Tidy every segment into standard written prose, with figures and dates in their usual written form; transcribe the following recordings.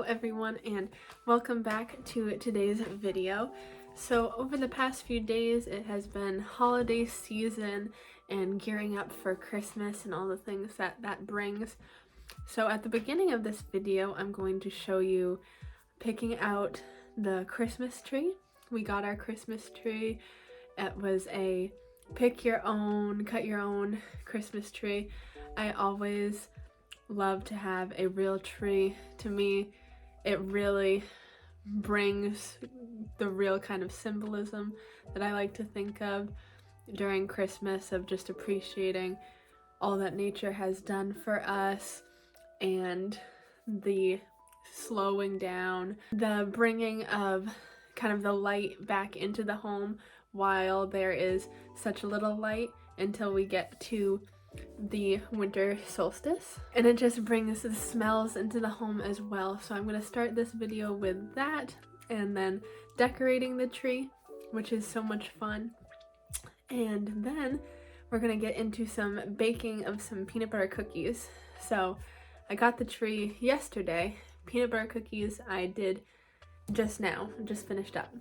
Hello everyone and welcome back to today's video. So over the past few days it has been holiday season and gearing up for Christmas and all the things that brings. So at the beginning of this video I'm going to show you picking out the Christmas tree. We got our Christmas tree. It was a pick your own, cut your own Christmas tree. I always love to have a real tree. To me, it really brings the real kind of symbolism that I like to think of during Christmas, of just appreciating all that nature has done for us and the slowing down, the bringing of kind of the light back into the home while there is such little light until we get to the winter solstice, and it just brings the smells into the home as well. So I'm going to start this video with that and then decorating the tree, which is so much fun, and then we're going to get into some baking of some peanut butter cookies. So I got the tree yesterday. Peanut butter cookies I did just now, just finished up,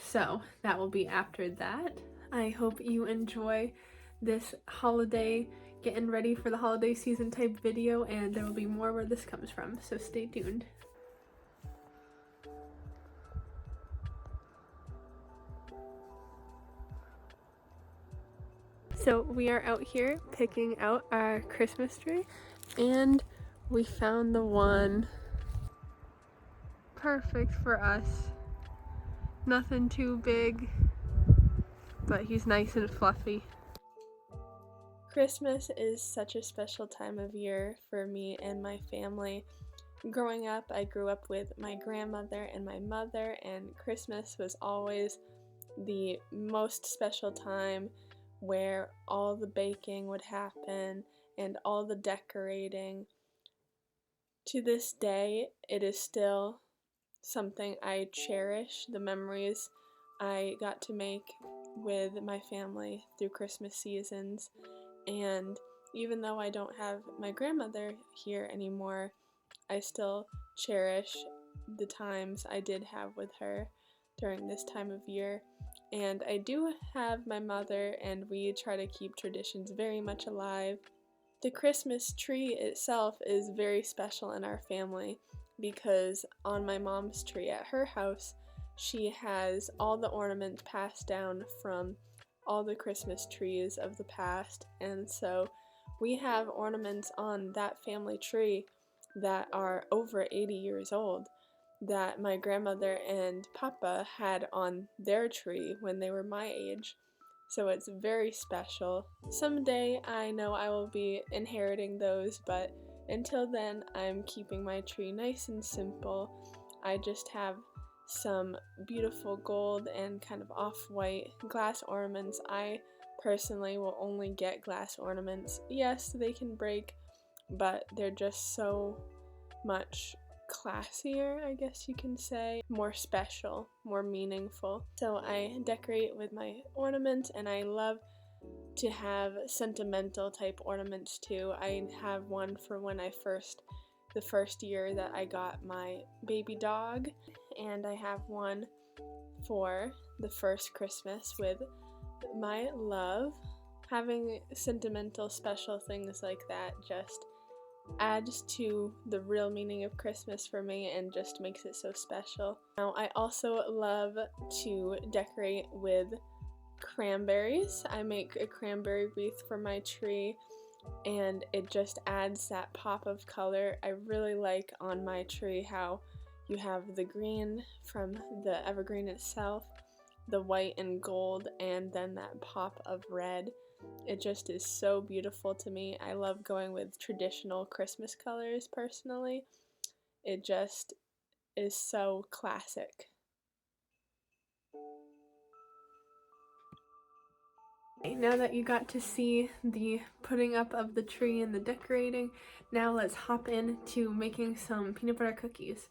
so that will be after that. I hope you enjoy this holiday, getting ready for the holiday season type video, and there will be more where this comes from, so stay tuned. So we are out here picking out our Christmas tree, and we found the one perfect for us. Nothing too big, but he's nice and fluffy. Christmas is such a special time of year for me and my family. Growing up, I grew up with my grandmother and my mother, and Christmas was always the most special time where all the baking would happen and all the decorating. To this day, it is still something I cherish, the memories I got to make with my family through Christmas seasons. And even though I don't have my grandmother here anymore, I still cherish the times I did have with her during this time of year. And I do have my mother, and we try to keep traditions very much alive. The Christmas tree itself is very special in our family because on my mom's tree at her house, she has all the ornaments passed down from all the Christmas trees of the past, and so we have ornaments on that family tree that are over 80 years old that my grandmother and Papa had on their tree when they were my age. So it's very special. Someday I know I will be inheriting those, but until then I'm keeping my tree nice and simple. I just have some beautiful gold and kind of off-white glass ornaments. I personally will only get glass ornaments. Yes, they can break, but they're just so much classier, I guess you can say, more special, more meaningful. So I decorate with my ornaments, and I love to have sentimental type ornaments too. I have one for when the first year that I got my baby dog, and I have one for the first Christmas with my love. Having sentimental, special things like that just adds to the real meaning of Christmas for me and just makes it so special. Now, I also love to decorate with cranberries. I make a cranberry wreath for my tree, and it just adds that pop of color. I really like on my tree how you have the green from the evergreen itself, the white and gold, and then that pop of red. It just is so beautiful to me. I love going with traditional Christmas colors personally. It just is so classic. Now that you got to see the putting up of the tree and the decorating, now let's hop into making some peanut butter cookies.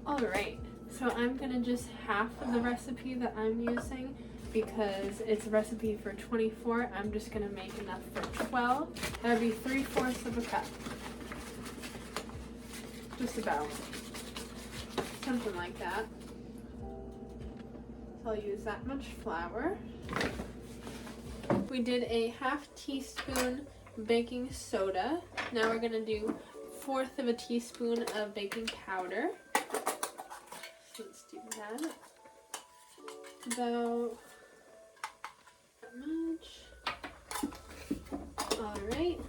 Alright, so I'm gonna just half of the recipe that I'm using because it's a recipe for 24. I'm just gonna make enough for 12. That would be 3/4 of a cup. Just about. something like that. So I'll use that much flour. We did a 1/2 teaspoon baking soda. Now we're gonna do 1/4 of a teaspoon of baking powder. So let's do that. About that much. Alright.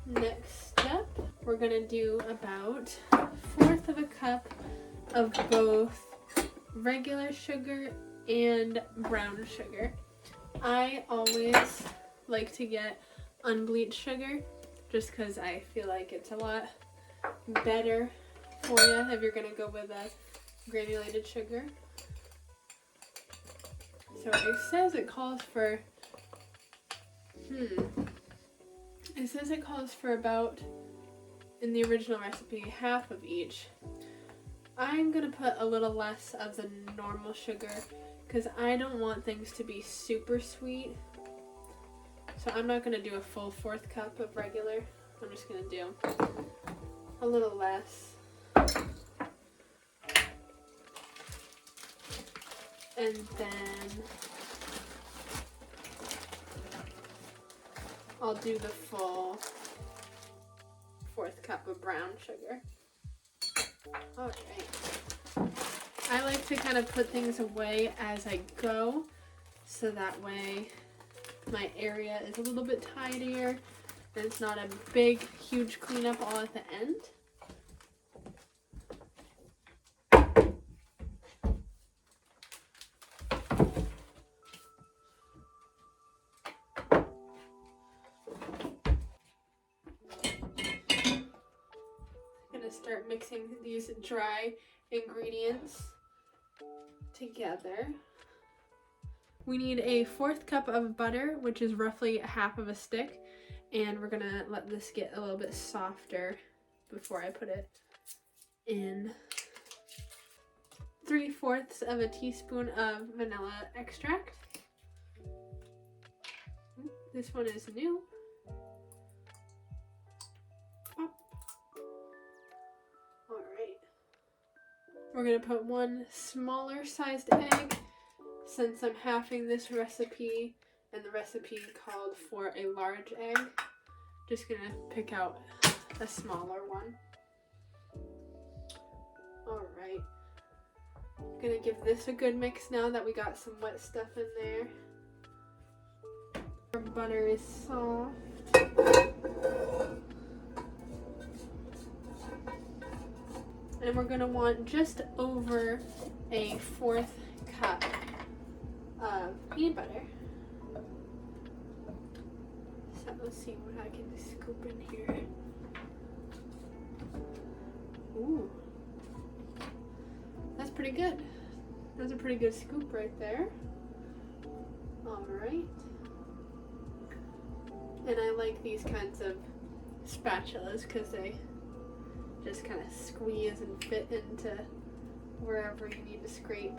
Next step, we're gonna do about 1/4 of a cup of both regular sugar and brown sugar. I always like to get unbleached sugar just because I feel like it's a lot better for you if you're gonna go with a granulated sugar. So it says it calls for about, in the original recipe, 1/2 of each. I'm gonna put a little less of the normal sugar because I don't want things to be super sweet. So I'm not gonna do a full 1/4 cup of regular. I'm just gonna do a little less. And then I'll do the full 1/4 cup of brown sugar. Alright. I like to kind of put things away as I go, so that way my area is a little bit tidier and it's not a big, huge cleanup all at the end. Start mixing these dry ingredients together. We need a 1/4 cup of butter, which is roughly 1/2 of a stick, and we're gonna let this get a little bit softer before I put it in. 3/4 of a teaspoon of vanilla extract. This one is new. We're going to put 1 smaller sized egg, since I'm halving this recipe and the recipe called for a large egg. Just going to pick out a smaller one. Alright. Going to give this a good mix now that we got some wet stuff in there. Our butter is soft. And we're going to want just over a 1/4 cup of peanut butter. So let's see what I can scoop in here. Ooh, that's pretty good. That's a pretty good scoop right there. Alright. And I like these kinds of spatulas because they just kind of squeeze and fit into wherever you need to scrape.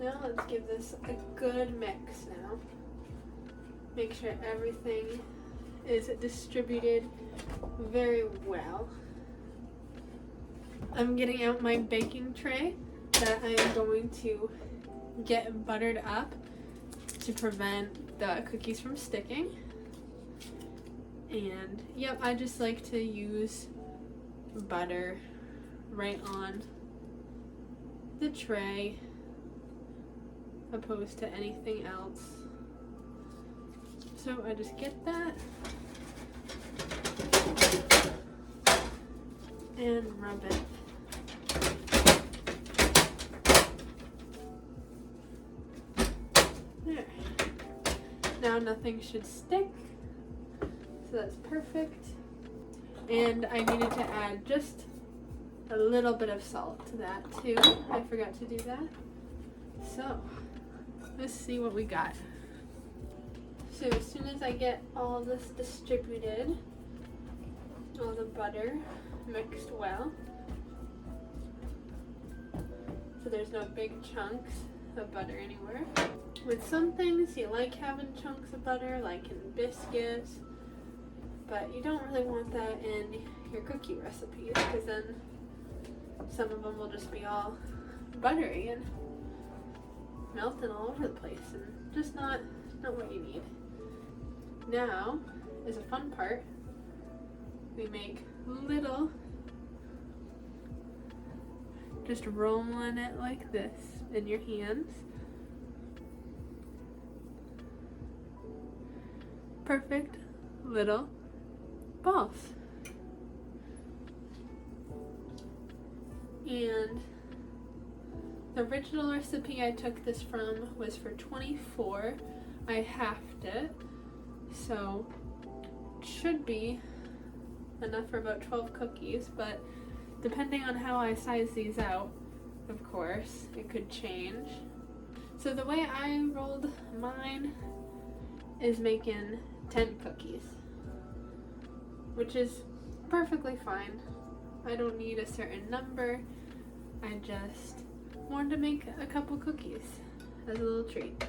Now let's give this a good mix now. Make sure everything is distributed very well. I'm getting out my baking tray that I am going to get buttered up to prevent the cookies from sticking. And yep, I just like to use butter right on the tray opposed to anything else. So I just get that and rub it. There. Now nothing should stick. So that's perfect. And I needed to add just a little bit of salt to that too. I forgot to do that. So let's see what we got. So as soon as I get all this distributed, all the butter mixed well, so there's no big chunks of butter anywhere. With some things you like having chunks of butter, like in biscuits, but you don't really want that in your cookie recipes, because then some of them will just be all buttery and melting all over the place and just not what you need. Now is a fun part. We make little, just rolling it like this in your hands. Perfect little balls. And the original recipe I took this from was for 24. I halved it, so it should be enough for about 12 cookies, but depending on how I size these out, of course, it could change. So the way I rolled mine is making 10 cookies, which is perfectly fine. I don't need a certain number. I just wanted to make a couple cookies as a little treat.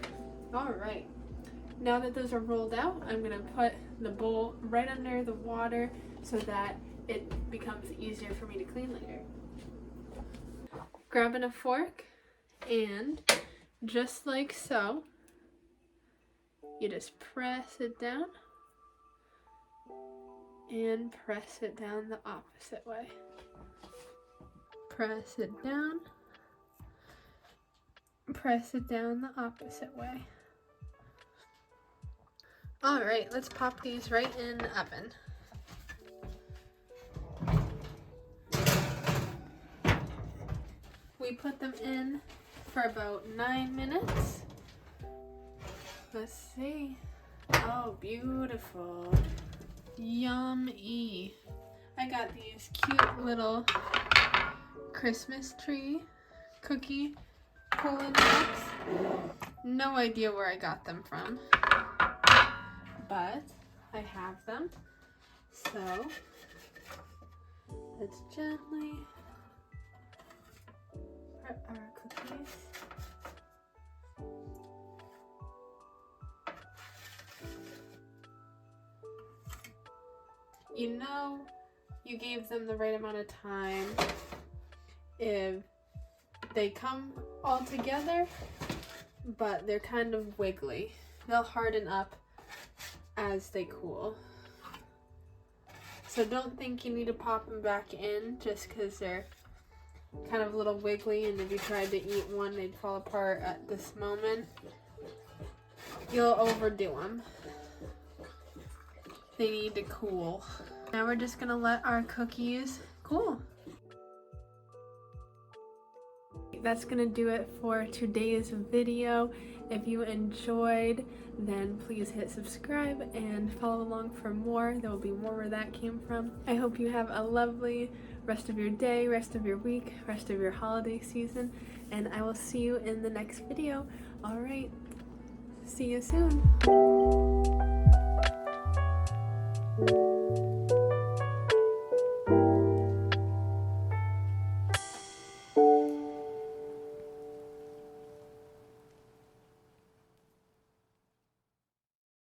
Alright, now that those are rolled out, I'm going to put the bowl right under the water so that it becomes easier for me to clean later. Grabbing a fork, and just like so, you just press it down and press it down the opposite way. Press it down, press it down the opposite way. Alright, let's pop these right in the oven. We put them in for about 9 minutes. Let's see. Oh, beautiful. Yummy. I got these cute little Christmas tree cookie pulling box. No idea where I got them from, but I have them. So let's gently put our cookies. You know, you gave them the right amount of time if they come all together, but they're kind of wiggly. They'll harden up as they cool. So don't think you need to pop them back in just because they're kind of a little wiggly, and if you tried to eat one, they'd fall apart at this moment. You'll overdo them. They need to cool. Now we're just gonna let our cookies cool. That's gonna do it for today's video. If you enjoyed, then please hit subscribe and follow along for more. There will be more where that came from. I hope you have a lovely rest of your day, rest of your week, rest of your holiday season, and I will see you in the next video. Alright, see you soon.